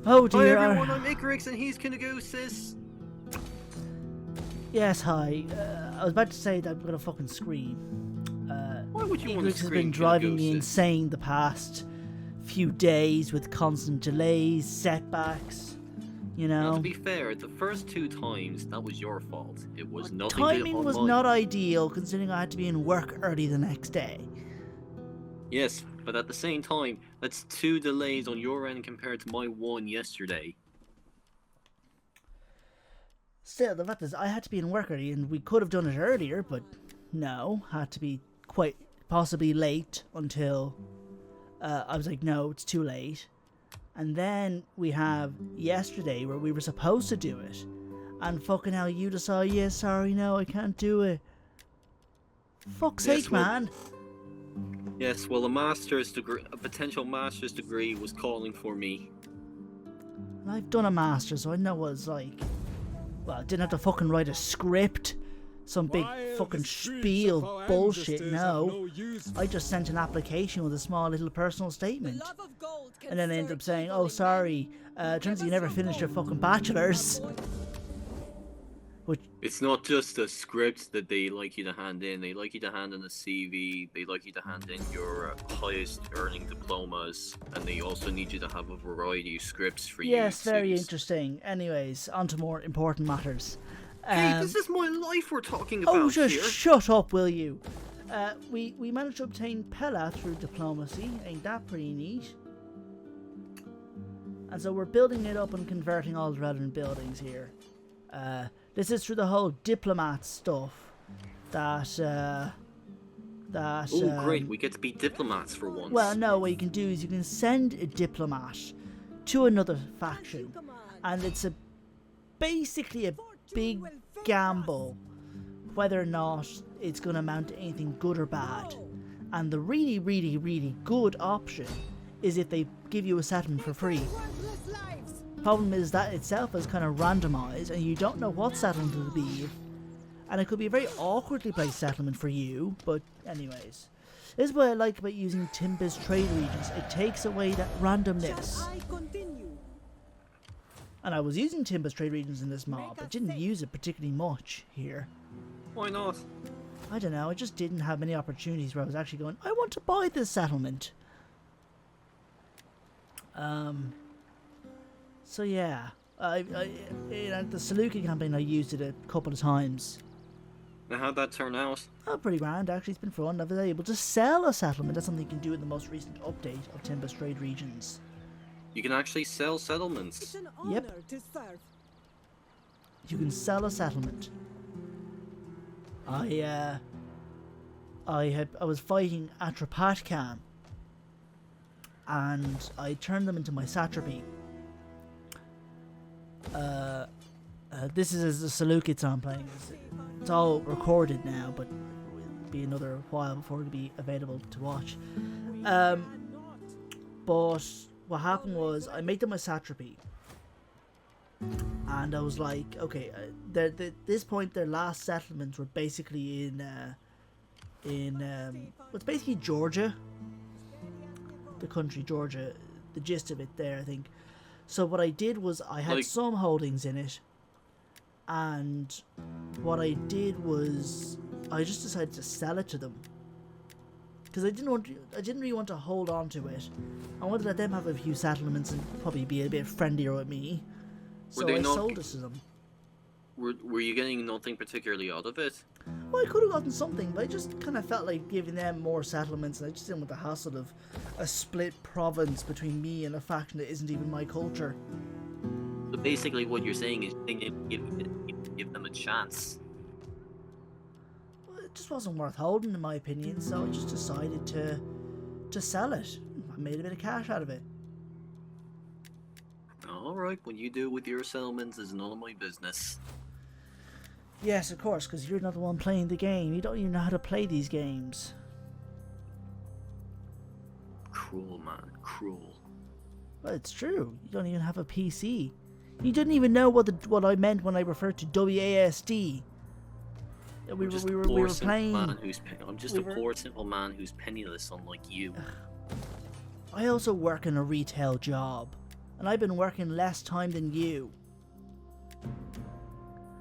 Oh dear. Hi everyone, I'm Icarix and he's Kinagosis. Yes, hi. I was about to say that I'm gonna fucking scream. Why would you want to Icarix has scream, been driving me Kinagosis? insane the past few days with constant delays, setbacks. You Now, know. to be fair, the first 2 times, that was your fault. It was nothing Timing on was mine. not ideal considering I had to be in work early the next day. Yes, but at the same time, that's 2 delays on your end compared to my 1 yesterday. Still, the fact is, I had to be in work early, and we could have done it earlier, but no, had to be quite possibly late until I was like, no, it's too late. And then we have yesterday where we were supposed to do it, and fucking hell, you decide, yeah, sorry, no, I can't do it. Fuck's sake, man. Yes, well, a potential master's degree was calling for me. I've done a master's, so I know what it's like. Well, I didn't have to fucking write a script. Some big fucking spiel bullshit, no. I just sent an application with a small little personal statement. And then I ended up saying, oh, sorry, turns out you never finished your fucking bachelor's. Which, It's not just a script that they like you to hand in. They like you to hand in a CV. They like you to hand in your highest earning diplomas, and they also need you to have a variety of scripts for you. yes, very interesting. Anyways, on to more important matters. Hey, this is my life we're talking about Oh, just here. shut up, will you? We managed to obtain Pella through diplomacy. Ain't that pretty neat? And so we're building it up and converting all the relevant buildings here. This is through the whole diplomat stuff that Oh, great, we get to be diplomats for once. well, no, what you can do is you can send a diplomat to another faction, and it's basically a big gamble whether or not it's going to amount to anything good or bad. And the really, really, really good option is if they give you a settlement for free. Problem is that itself is kind of randomized, and you don't know what settlement it'll be, and it could be a very awkwardly placed settlement for you. But anyways, this is what I like about using Timbe's trade regions. It takes away that randomness. And I was using Timbe's trade regions in this mob, but didn't use it particularly much here. Why not? I don't know, I just didn't have many opportunities where I was actually going, I want to buy this settlement. So yeah, the Saluki campaign, I used it a couple of times. Now, how'd that turn out? Oh, pretty grand, actually. It's been fun. I was able to sell a settlement. That's something you can do in the most recent update of Timbe's trade regions. You can actually sell settlements. It's an honor Yep. to serve. You can sell a settlement. I was fighting Atrapatkan, and I turned them into my satrapy. This is the Salukits I'm playing. It's all recorded now, but it'll be another while before it'll be available to watch. But what happened was I made them my satrapy, and I was like, okay, this point their last settlements were basically it's basically Georgia, the country Georgia, the gist of it there, I think. So what I did was I had some holdings in it, and what I did was I just decided to sell it to them because I didn't really want to hold on to it. I wanted to let them have a few settlements and probably be a bit friendlier with me. So I sold it to them. Were you getting nothing particularly out of it? Well, I could have gotten something, but I just kind of felt like giving them more settlements, and I just didn't want the hassle of a split province between me and a faction that isn't even my culture. So basically what you're saying is give them a chance. Well, it just wasn't worth holding, in my opinion, so I just decided to sell it. I made a bit of cash out of it. Alright, what you do with your settlements is none of my business. Yes, of course, because you're not the one playing the game. You don't even know how to play these games. Cruel, man. Cruel. Well, it's true. You don't even have a PC. You didn't even know what I meant when I referred to WASD. We were playing. I'm just a poor, simple man who's penniless, unlike you. I also work in a retail job. and I've been working less time than you.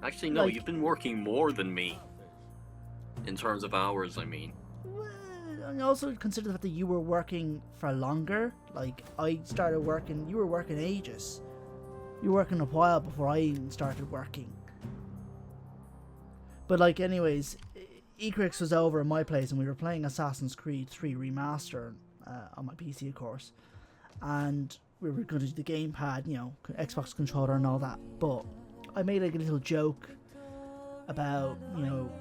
Actually, no, Like- you've been working more than me. In terms of hours, I mean. Well, and also consider the fact that you were working for longer. Like, I started working, you were working ages. You were working a while before I even started working. But like, anyways, Ecrix was over at my place and we were playing Assassin's Creed 3 Remaster on my PC, of course. And we were going to do the gamepad, you know, Xbox controller and all that. But I made like a little joke about, you know,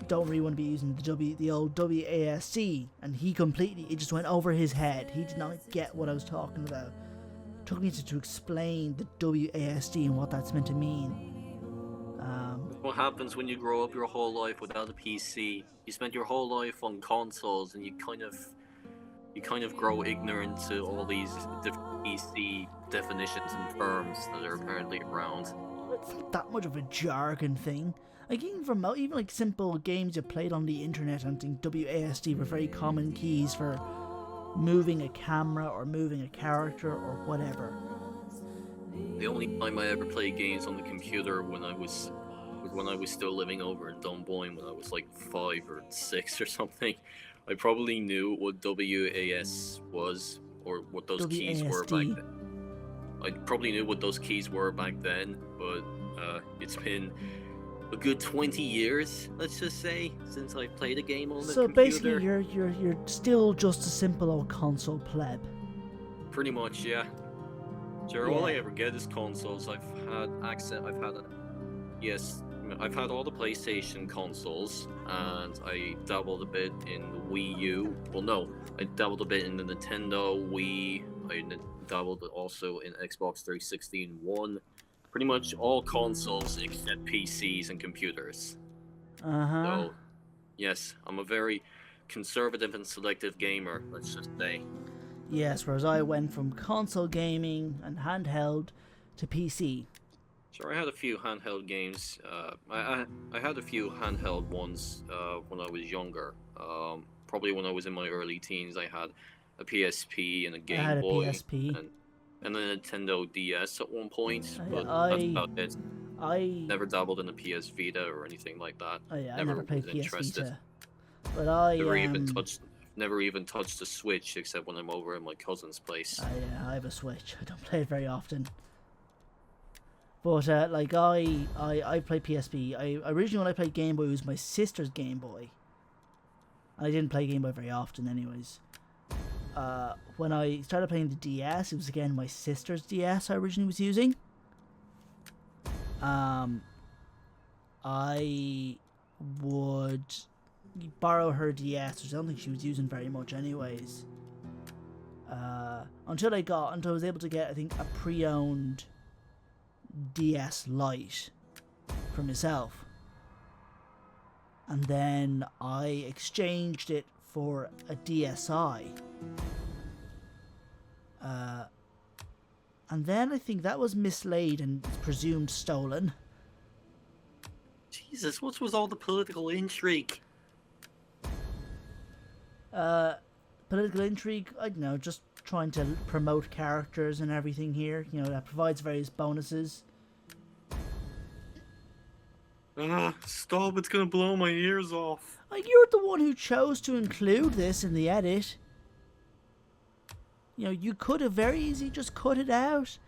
don't really want to be using the old WASD, and he completely, it just went over his head. He did not get what I was talking about. It took me to explain the WASD and what that's meant to mean. What happens when you grow up your whole life without a PC? You spend your whole life on consoles, and you kind of grow ignorant to all these different PC definitions and terms that are apparently around. It's not that much of a jargon thing. Like even like simple games you played on the internet, I think WASD were very common keys for moving a camera or moving a character or whatever. The only time I ever played games on the computer was when I was still living over in Dunboyne when I was like 5 or 6 or something. I probably knew what WAS was or what those keys were back then. I probably knew what those keys were back then, but it's been a good 20 years, let's just say, since I've played a game on the computer. So basically, you're still just a simple old console pleb. Pretty much, yeah. Sure, all I ever get is consoles. I've had all the PlayStation consoles, and I dabbled a bit in the Wii U. Well, no, I dabbled a bit in the Nintendo Wii. I dabbled also in Xbox 360 and One. Pretty much all consoles except PCs and computers. So, yes, I'm a very conservative and selective gamer, let's just say. Yes, whereas I went from console gaming and handheld to PC. Sure, I had a few handheld games. I had a few handheld ones when I was younger. Probably when I was in my early teens, I had a PSP and a Game Boy. And a Nintendo DS at one point, but that's about it. I never dabbled in a PS Vita or anything like that. Oh yeah, I never played PS Vita. But never even touched the Switch except when I'm over at my cousin's place. Yeah, I have a Switch. I don't play it very often. But like I play PSP. Originally when I played Game Boy, it was my sister's Game Boy. I didn't play Game Boy very often, anyways. When I started playing the DS, it was again my sister's DS I originally was using. I would borrow her DS, which I don't think she was using very much anyways. Until I was able to get, I think, a pre-owned DS Lite for myself. And then I exchanged it for a DSi. And then I think that was mislaid and presumed stolen. Jesus, what was all the political intrigue? Political intrigue, I don't know, just trying to promote characters and everything here. You know, that provides various bonuses. Stop, it's gonna blow my ears off. You're the one who chose to include this in the edit. You know, you could have very easily just cut it out.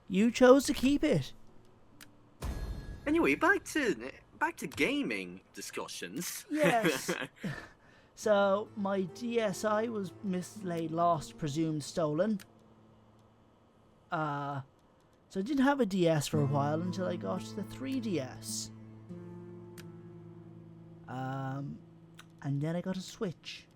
You chose to keep it. Anyway, back to gaming discussions. Yes. So, my DSi was mislaid, lost, presumed stolen. So I didn't have a DS for a while until I got the 3DS. And then I got a Switch.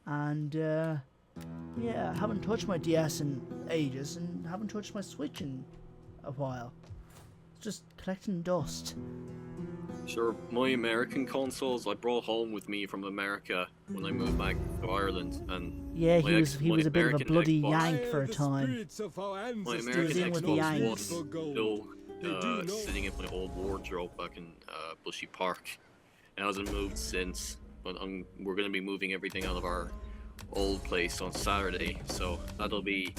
And, yeah, I haven't touched my DS in ages and haven't touched my Switch in a while. It's just collecting dust. Sure, my American consoles I brought home with me from America when I moved back to Ireland, and yeah, he was a bit of a bloody Xbox, yank for a time. My American Xbox was still sitting in my old wardrobe back in Bushy Park. It hasn't moved since, but we're going to be moving everything out of our old place on Saturday, so that'll be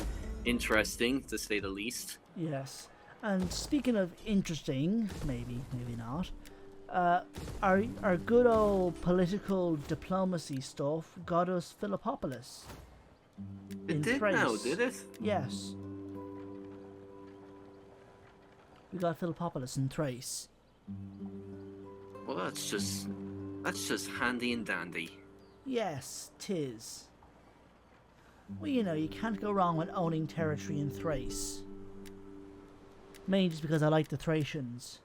interesting to say the least. Yes. And speaking of interesting, maybe not, our good old political diplomacy stuff got us Philippopolis. It did Thrace. now, did it? Yes. We got Philippopolis in Thrace. Well, that's just handy and dandy. Yes, 'tis. Well, you know, you can't go wrong with owning territory in Thrace. Mainly just because I like the Thracians.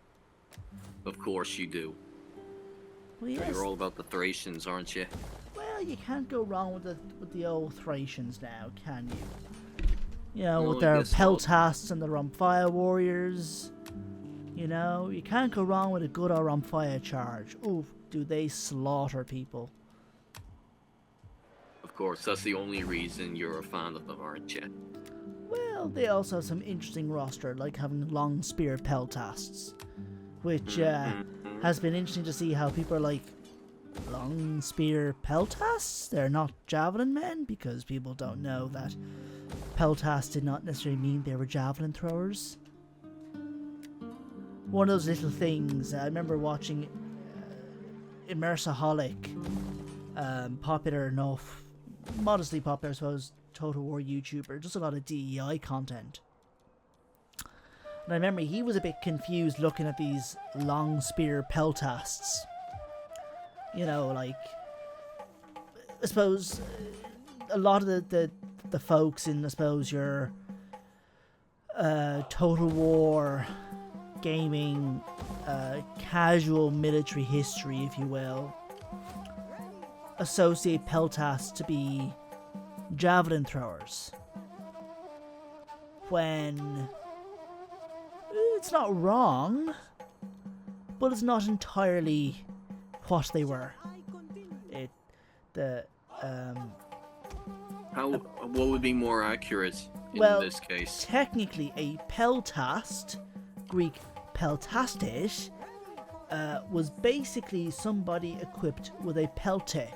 Of course you do. Well, yes. You're all about the Thracians, aren't you? Well, you can't go wrong with the old Thracians now, can you? You know, No, with I their guess not. Peltasts and the Romphia warriors. You know, you can't go wrong with a good old Romphia charge. Ooh, do they slaughter people. Of course, that's the only reason you're a fan of them, aren't you? Well, they also have some interesting roster, like having long spear Peltasts. Which has been interesting to see how people are like, long spear Peltasts? They're not javelin men? Because people don't know that Peltasts did not necessarily mean they were javelin throwers. One of those little things, I remember watching Immersaholic, popular enough, modestly popular, I suppose, Total War YouTuber, just a lot of DEI content. And I remember he was a bit confused looking at these long spear Peltasts. You know, like, I suppose a lot of the folks in, I suppose, your Total War gaming, casual military history, if you will, associate Peltasts to be javelin throwers. When it's not wrong, but it's not entirely what they were. What would be more accurate in this case? Technically, a Peltast, Greek Peltastes, was basically somebody equipped with a pelte.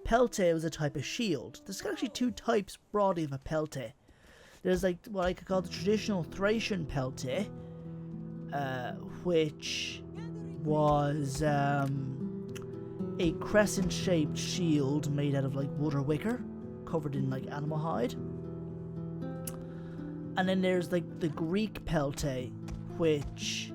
Pelte was a type of shield. There's actually two types broadly of a pelte. There's like what I could call the traditional Thracian pelte, which was a crescent-shaped shield made out of like wood or wicker, covered in like animal hide. And then there's like the Greek pelte, which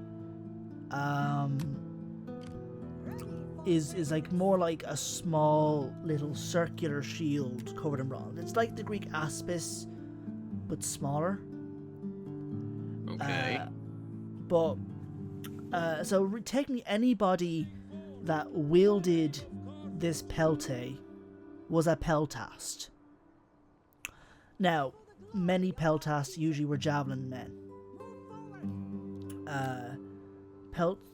is like more like a small little circular shield covered in bronze. It's like the Greek aspis, but smaller. Okay. Technically anybody that wielded this pelte was a peltast. Now, many peltasts usually were javelin men.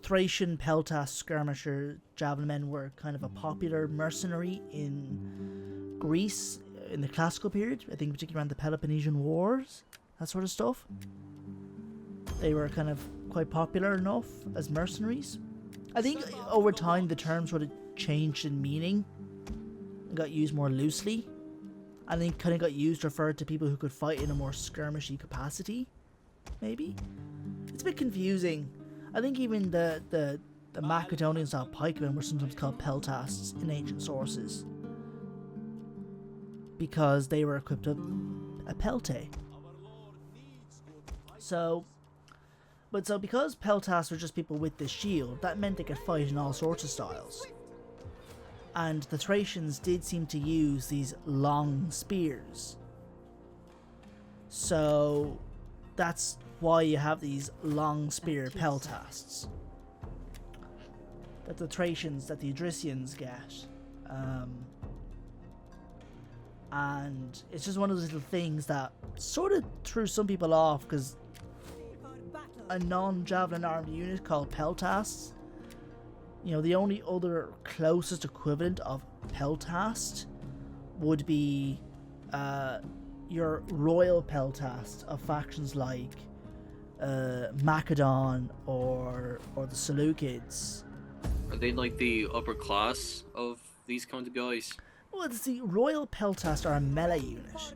Thracian peltast skirmisher javelin men were kind of a popular mercenary in Greece in the classical period. I think particularly around the Peloponnesian Wars, that sort of stuff. They were kind of quite popular enough as mercenaries. I think over time the term sort of changed in meaning and got used more loosely. I think kind of got used to refer to people who could fight in a more skirmishy capacity, maybe. It's a bit confusing. I think even the Macedonian style pikemen were sometimes called peltasts in ancient sources because they were equipped with a pelte. So because peltasts were just people with this shield, that meant they could fight in all sorts of styles. And the Thracians did seem to use these long spears. So that's why you have these long spear peltasts that the Thracians, that the Odrysians get. And it's just one of those little things that sort of threw some people off, because a non-javelin armed unit called peltasts, you know, the only other closest equivalent of peltast would be your royal peltast of factions like Macedon or the Seleucids. Are they like the upper class of these kind of guys? Well, the Royal Peltast are a melee unit,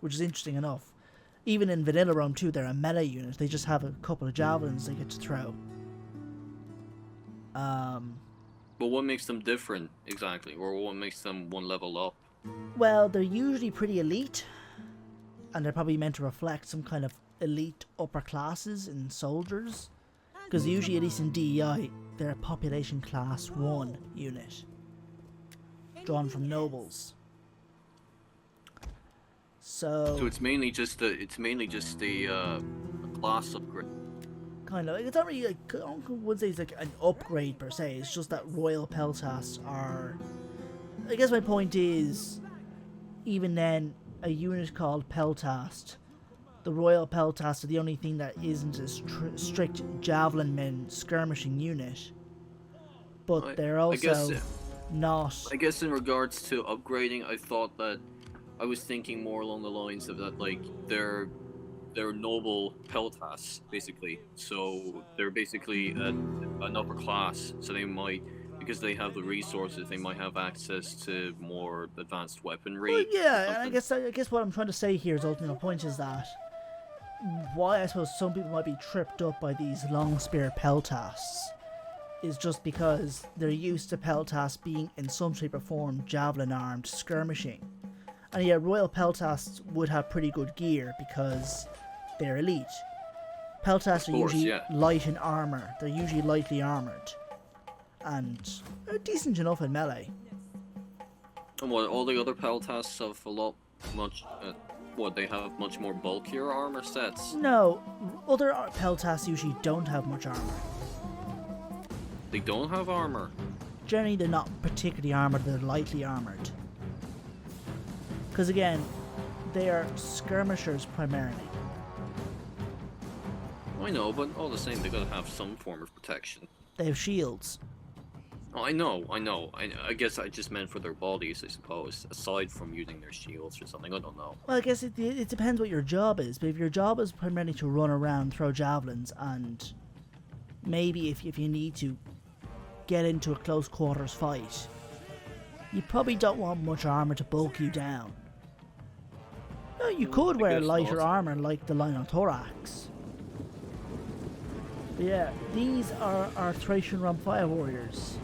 which is interesting enough. Even in Vanilla Rome 2, they're a melee unit. They just have a couple of javelins they get to throw. But what makes them different, exactly? Or what makes them one level up? Well, they're usually pretty elite, and they're probably meant to reflect some kind of elite upper classes in soldiers. Because usually, at least in DEI, they're a population class 1 unit, drawn from nobles. So it's mainly just the class upgrade. Kind of. It's not really like, I wouldn't say it's like an upgrade per se. It's just that Royal Peltasts are. I guess my point is, even then, a unit called Peltast, the Royal Peltast are the only thing that isn't a strict javelin men skirmishing unit. But they're also not. I guess in regards to upgrading, I thought that I was thinking more along the lines of that, like they're noble peltasts basically. So they're basically an upper class. So they might, because they have the resources, they might have access to more advanced weaponry. Well, yeah, and I guess what I'm trying to say here is ultimate point is that why I suppose some people might be tripped up by these long spear peltasts is just because they're used to peltasts being in some shape or form javelin armed skirmishing. And yeah, Royal Peltasts would have pretty good gear because they're elite. Peltasts are usually light in armour. They're usually lightly armoured. And they're decent enough in melee. And what, all the other peltasts have they have much more bulkier armour sets? No, other peltasts usually don't have much armour. They don't have armour? Generally they're not particularly armoured, they're lightly armoured. Because again, they are skirmishers primarily. I know, but all the same, they gotta have some form of protection. They have shields. Oh, I know. I guess I just meant for their bodies, I suppose, aside from using their shields or something, I don't know. Well, I guess it depends what your job is, but if your job is primarily to run around, throw javelins, and maybe if you need to get into a close quarters fight, you probably don't want much armour to bulk you down. No, you could wear lighter armour like the line on thorax. But yeah, these are our Thracian Rum Fire Warriors.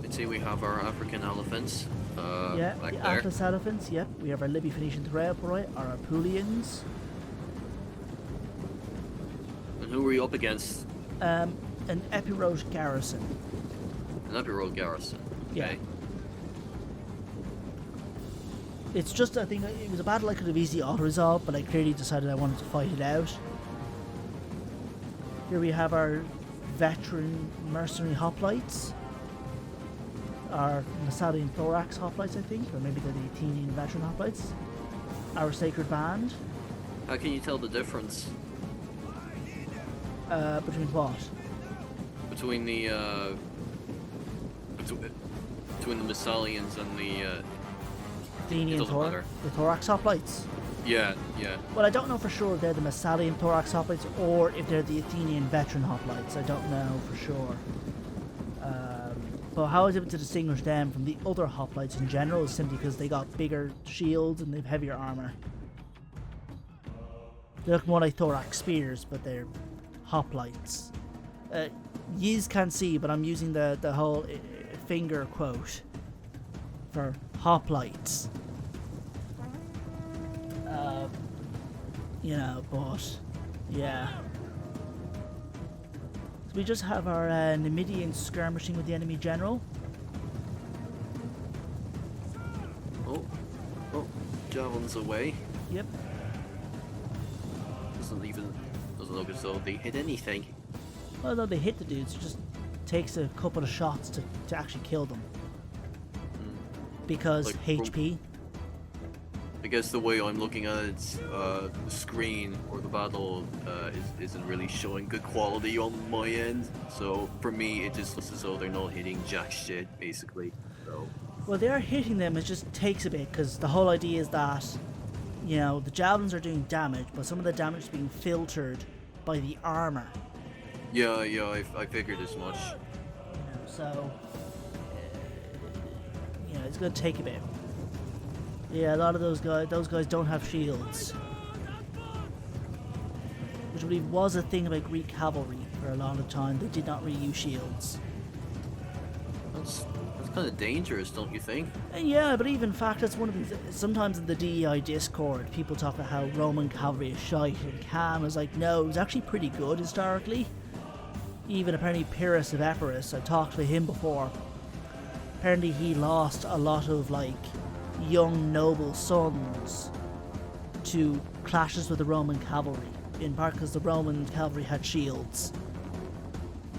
Let's see, we have our African elephants. Yeah, back the there. Atlas elephants, yep. We have our Libby Phoenician Threadbright, our Apulians. And who are we up against? An Epirote garrison. An Epirote garrison. Okay. Yeah. It's just, I think, it was a battle I could have easily auto-resolved, but I clearly decided I wanted to fight it out. Here we have our veteran mercenary hoplites. Our Massalian Thorax hoplites, I think, or maybe they're the Athenian veteran hoplites. Our Sacred Band. How can you tell the difference? Between what? Between the, between the Massalians and the, Athenian Thorax? The Thorax hoplites? Yeah. Well, I don't know for sure if they're the Massalian Thorax hoplites or if they're the Athenian veteran hoplites. I don't know for sure. But how I was able to distinguish them from the other hoplites in general is simply because they got bigger shields and they have heavier armour. They look more like thorax spears, but they're hoplites. Yous can't see, but I'm using the whole finger quote for hoplites. But yeah. So we just have our Numidians skirmishing with the enemy general. Oh, javelins away. Yep. Doesn't look as though they hit anything. Well, though they hit the dudes, it just takes a couple of shots to actually kill them. Because like, HP. I guess the way I'm looking at it, the screen or the battle isn't really showing good quality on my end. So for me, it just looks as though they're not hitting jack shit, basically. So. Well, they are hitting them. It just takes a bit because the whole idea is that, the javelins are doing damage, but some of the damage is being filtered by the armor. Yeah, I figured as much. So you know, it's going to take a bit. Yeah, a lot of those guys don't have shields, which I believe was a thing about Greek cavalry for a long time. They did not really use shields. That's kind of dangerous, don't you think? And yeah, I believe in fact that's one of these. Sometimes in the DEI Discord, people talk about how Roman cavalry is shite, and Cam is like, no, it was actually pretty good historically. Even apparently Pyrrhus of Epirus, I talked to him before. Apparently he lost a lot of like young noble sons to clashes with the Roman cavalry, in part because the Roman cavalry had shields.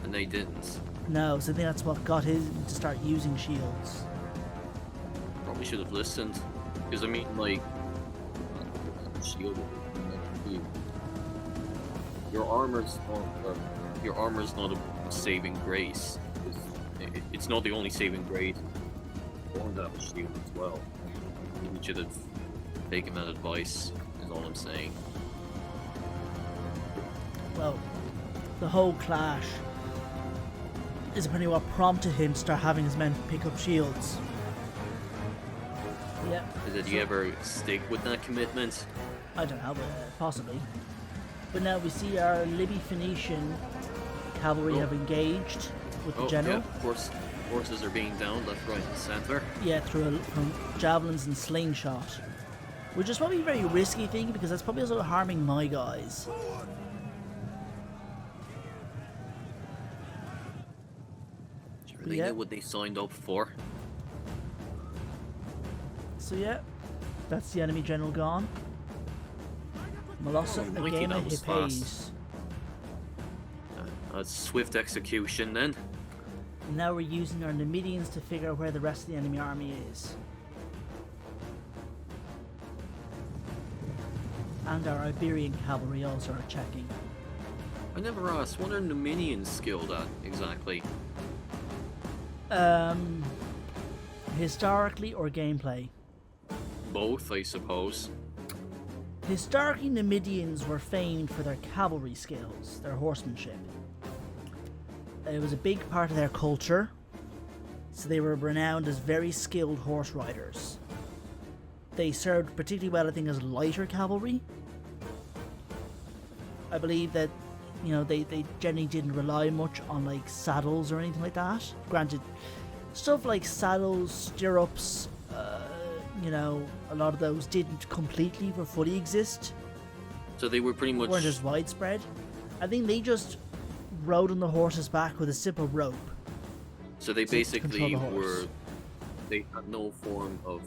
And they didn't. No, so I think that's what got him to start using shields. Probably should have listened. Because I mean, like, shield. Your armor's not a saving grace. It's not the only saving grace. You want to have a shield as well. You should have taken that advice, is all I'm saying. Well, the whole clash is apparently what prompted him to start having his men pick up shields. Yeah. Did you ever stick with that commitment? I don't know, but possibly. But now we see our Libby Phoenician cavalry have engaged with the general. Yeah, of course. Forces are being downed left, right, and centre. Yeah, from javelins and slingshot, which is probably a very risky thing because that's probably also harming my guys. Sure, they knew what they signed up for. So yeah, that's the enemy general gone. Molossa again at Hippes. That's swift execution then. Now we're using our Numidians to figure out where the rest of the enemy army is. And our Iberian cavalry also are checking. I never asked, what are Numidians skilled at exactly? Historically or gameplay? Both, I suppose. Historically, Numidians were famed for their cavalry skills, their horsemanship. It was a big part of their culture, so they were renowned as very skilled horse riders. They served particularly well, I think, as lighter cavalry. I believe that, you know, they generally didn't rely much on like saddles or anything like that. Granted, stuff like saddles, stirrups, you know, a lot of those didn't completely or fully exist. So they were pretty much... weren't as widespread. I think they just rode on the horse's back with a simple rope. So they basically were... They had no form of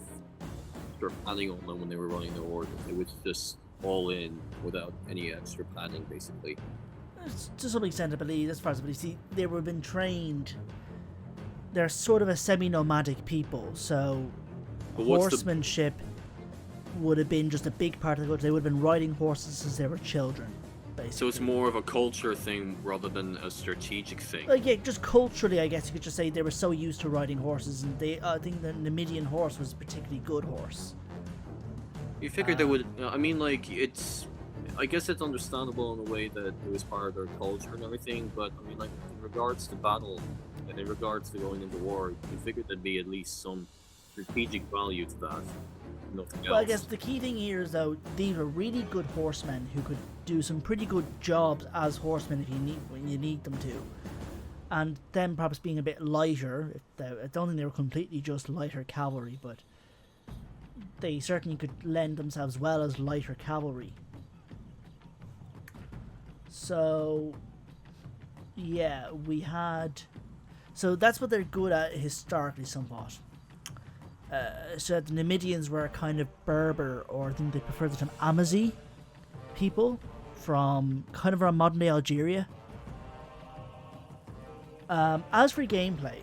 sort of padding on them when they were running their horses. It was just all in without any extra padding, basically. To some extent, I believe, as far as I believe, see, they were been trained. They're sort of a semi-nomadic people, so horsemanship would have been just a big part of the culture. They would have been riding horses since they were children, basically. So it's more of a culture thing rather than a strategic thing. Yeah, just culturally, I guess you could just say they were so used to riding horses, and I think the Numidian horse was a particularly good horse. You figured they would... I mean, like, I guess it's understandable in a way that it was part of their culture and everything, but I mean, like, in regards to battle and in regards to going into war, you figured there'd be at least some strategic value to that. Nothing else. Well, I guess the key thing here is, though, these were really good horsemen who could do some pretty good jobs as horsemen when you need them to. And them perhaps being a bit lighter, I don't think they were completely just lighter cavalry, but they certainly could lend themselves well as lighter cavalry. So, yeah, so that's what they're good at historically somewhat. So the Numidians were a kind of Berber, or I think they prefer the term Amazi people from kind of around modern day Algeria. As for gameplay,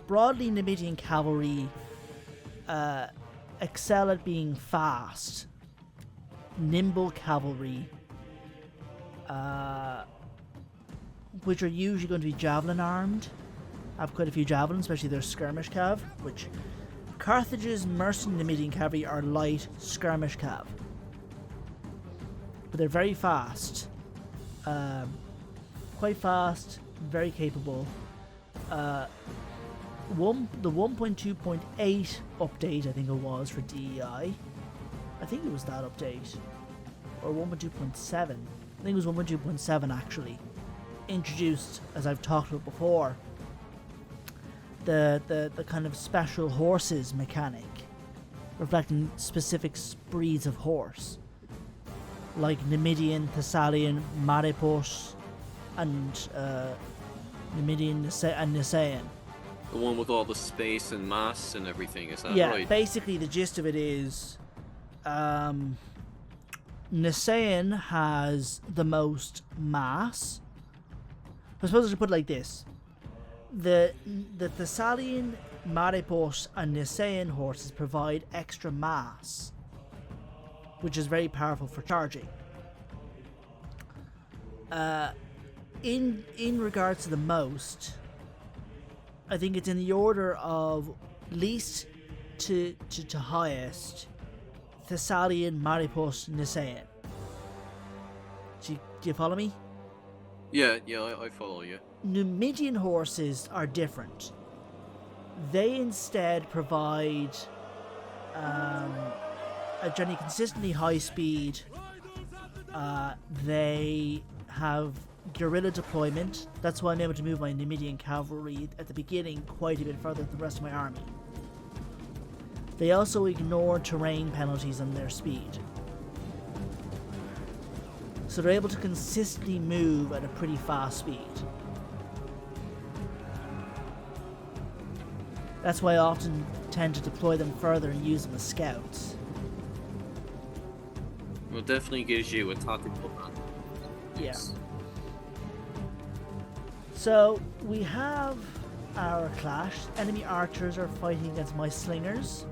broadly Numidian cavalry excel at being fast, nimble cavalry, which are usually going to be javelin armed. I have quite a few javelins, especially their skirmish cav, which Carthage's mercenary Numidian cavalry are light skirmish cav. But they're very fast. Quite fast, very capable. the 1.2.8 update, I think it was, for DEI. I think it was that update. Or 1.2.7. I think it was 1.2.7 actually. Introduced, as I've talked about before, the kind of special horses mechanic, reflecting specific breeds of horse, like Numidian, Thessalian, Maripos, and Numidian and Nisaean. The one with all the space and mass and everything, is that Yeah, right? basically the gist of it is Nisaean has the most mass. I suppose I should put it like this. The Thessalian, Maripos, and Nisaean horses provide extra mass, which is very powerful for charging. In regards to the most, I think it's in the order of least to highest: Thessalian, Maripos, Nisaean. Do you follow me? Yeah, I follow you. Numidian horses are different. They instead provide a generally consistently high speed. They have guerrilla deployment. That's why I'm able to move my Numidian cavalry at the beginning quite a bit further than the rest of my army. They also ignore terrain penalties on their speed. So they're able to consistently move at a pretty fast speed. That's why I often tend to deploy them further and use them as scouts. Well, it definitely gives you a tactical advantage. Yeah. So we have our clash. Enemy archers are fighting against my slingers.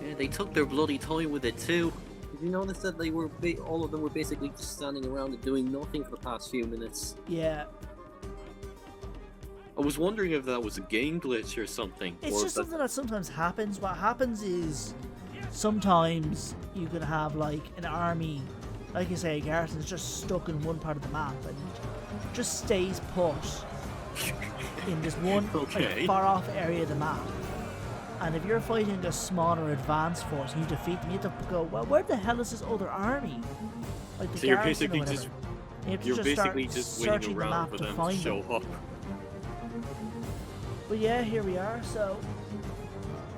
Yeah, they took their bloody time with it too. Did you notice that they were all of them were basically just standing around and doing nothing for the past few minutes? Yeah. I was wondering if that was a game glitch or something. It's just something that sometimes happens. What happens is sometimes you can have like an army, like you say, a garrison is just stuck in one part of the map and just stays put in this one like, far off area of the map. And if you're fighting a smaller advanced force and you defeat them, you have to go, well, where the hell is this other army? Like the so you're garrison or basically whatever. just You have to you're just basically start just searching waiting the around map for to them to find show them. up. But yeah, here we are. So,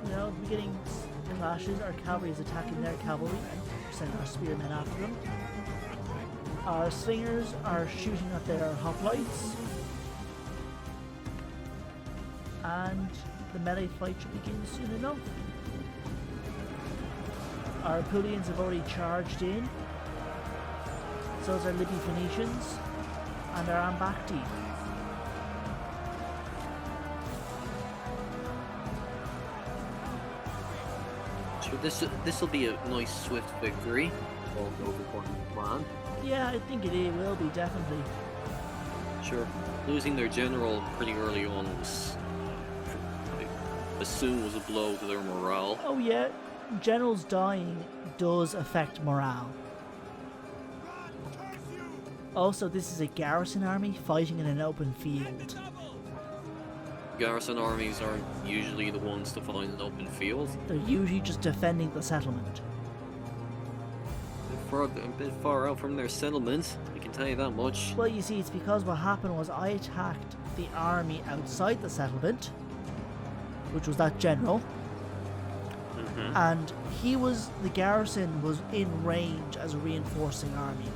you know, beginning clashes. Our cavalry is attacking their cavalry. We're sending our spearmen after them. Our slingers are shooting at their hoplites. And the melee fight should begin soon enough. Our Apulians have already charged in. So is our Libby Phoenicians and our Ambacti. Sure, this will be a nice swift victory. All goes according to plan. Yeah, I think it will be, definitely. Sure. Losing their general pretty early on was, I assume, was a blow to their morale. Oh yeah, generals dying does affect morale. Also, this is a garrison army fighting in an open field. Garrison armies aren't usually the ones to find an open field. They're usually just defending the settlement. A bit far out from their settlement, I can tell you that much. Well, you see, it's because what happened was I attacked the army outside the settlement, which was that general, and the garrison was in range as a reinforcing army.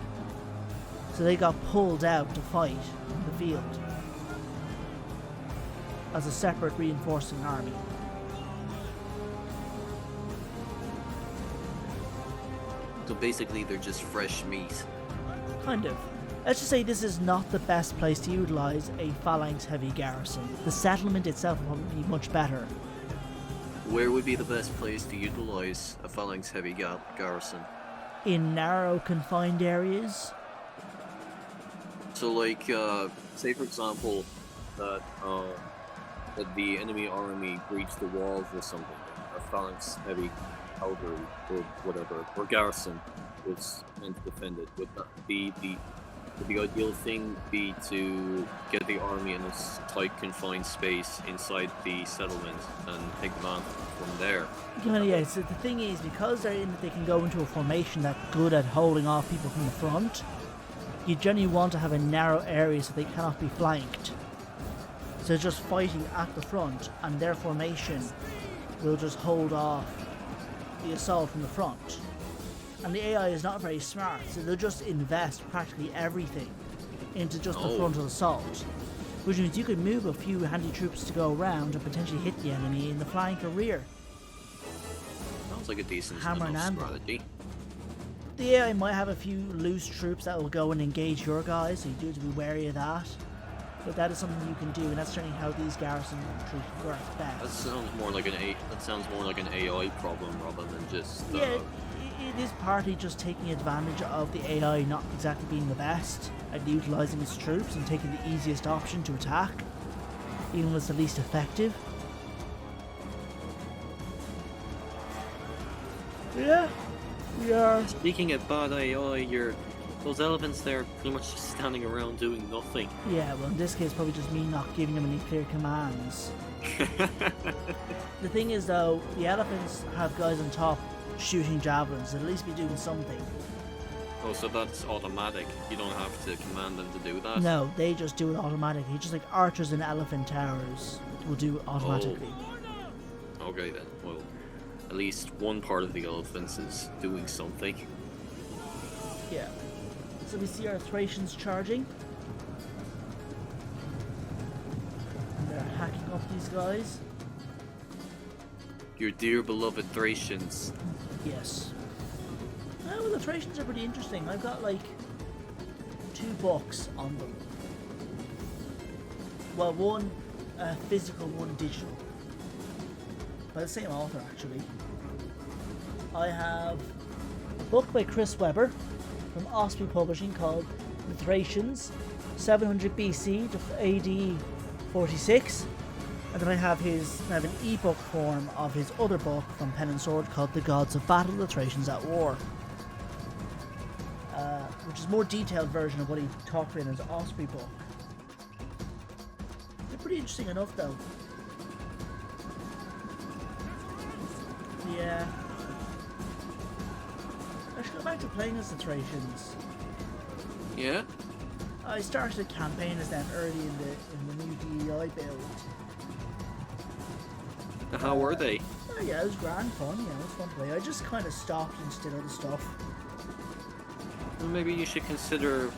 So they got pulled out to fight in the field as a separate reinforcing army. So basically they're just fresh meat. Kind of. Let's just say this is not the best place to utilise a phalanx heavy garrison. The settlement itself will probably be much better. Where would be the best place to utilise a phalanx heavy garrison? In narrow confined areas. So like, say for example, that the enemy army breached the walls or something, a phalanx heavy cavalry or whatever, or garrison was meant to defend it. Would that be the Would the ideal thing be to get the army in a tight, confined space inside the settlement and take them on from there? Yeah, so the thing is, because they can go into a formation that's good at holding off people from the front, you generally want to have a narrow area so they cannot be flanked. So just fighting at the front, and their formation will just hold off the assault from the front. And the AI is not very smart, so they'll just invest practically everything into just the frontal assault. Which means you could move a few handy troops to go around and potentially hit the enemy in the flank or rear. Sounds like a decent Hammer and enough anvil. strategy. The AI might have a few loose troops that will go and engage your guys, so you do have to be wary of that. But that is something you can do, and that's certainly how these garrison troops work best. That sounds more like an AI problem rather than just. Yeah, it is partly just taking advantage of the AI not exactly being the best at utilising its troops and taking the easiest option to attack, even when it's the least effective. Yeah, we are. Speaking of bad AI, those elephants there are pretty much just standing around doing nothing. Yeah, well in this case probably just me not giving them any clear commands. The thing is though, the elephants have guys on top shooting javelins, so at least be doing something. Oh, so that's automatic. You don't have to command them to do that? No, they just do it automatically, just like archers in elephant towers will do it automatically. Oh. Okay then, well, at least one part of the elephants is doing something. Yeah. So we see our Thracians charging. And they're hacking up these guys. Your dear beloved Thracians. Yes. Well, the Thracians are pretty interesting. I've got like 2 books on them. Well, one physical, one digital. By the same author, actually. I have a book by Chris Webber from Osprey Publishing called The Thracians, 700 BC to AD 46. And then I have an ebook form of his other book from Pen and Sword called The Gods of Battle, The Thracians at War. Which is a more detailed version of what he talked about in his Osprey book. They're pretty interesting enough though. Yeah. I should go back to playing as the Thracians. Yeah? I started a campaign as them early in the new DEI build. How were they? Oh yeah, it was grand fun, it was fun to play. I just kind of stopped and did other stuff. Well, maybe you should consider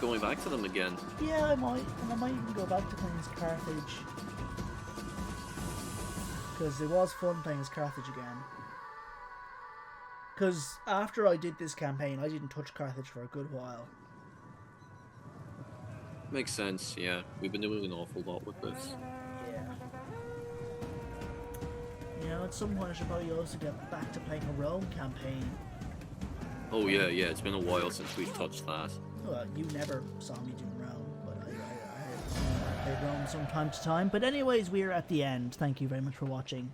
going back to them again. Yeah, I might. And I might even go back to playing as Carthage. Because it was fun playing as Carthage again. Because after I did this campaign, I didn't touch Carthage for a good while. Makes sense, yeah. We've been doing an awful lot with this. Yeah. You know, at some point I should probably also get back to playing a Rome campaign. Oh yeah, it's been a while since we've touched that. Well, you never saw me do Rome, but I play Rome from time to time. But anyways, we're at the end. Thank you very much for watching.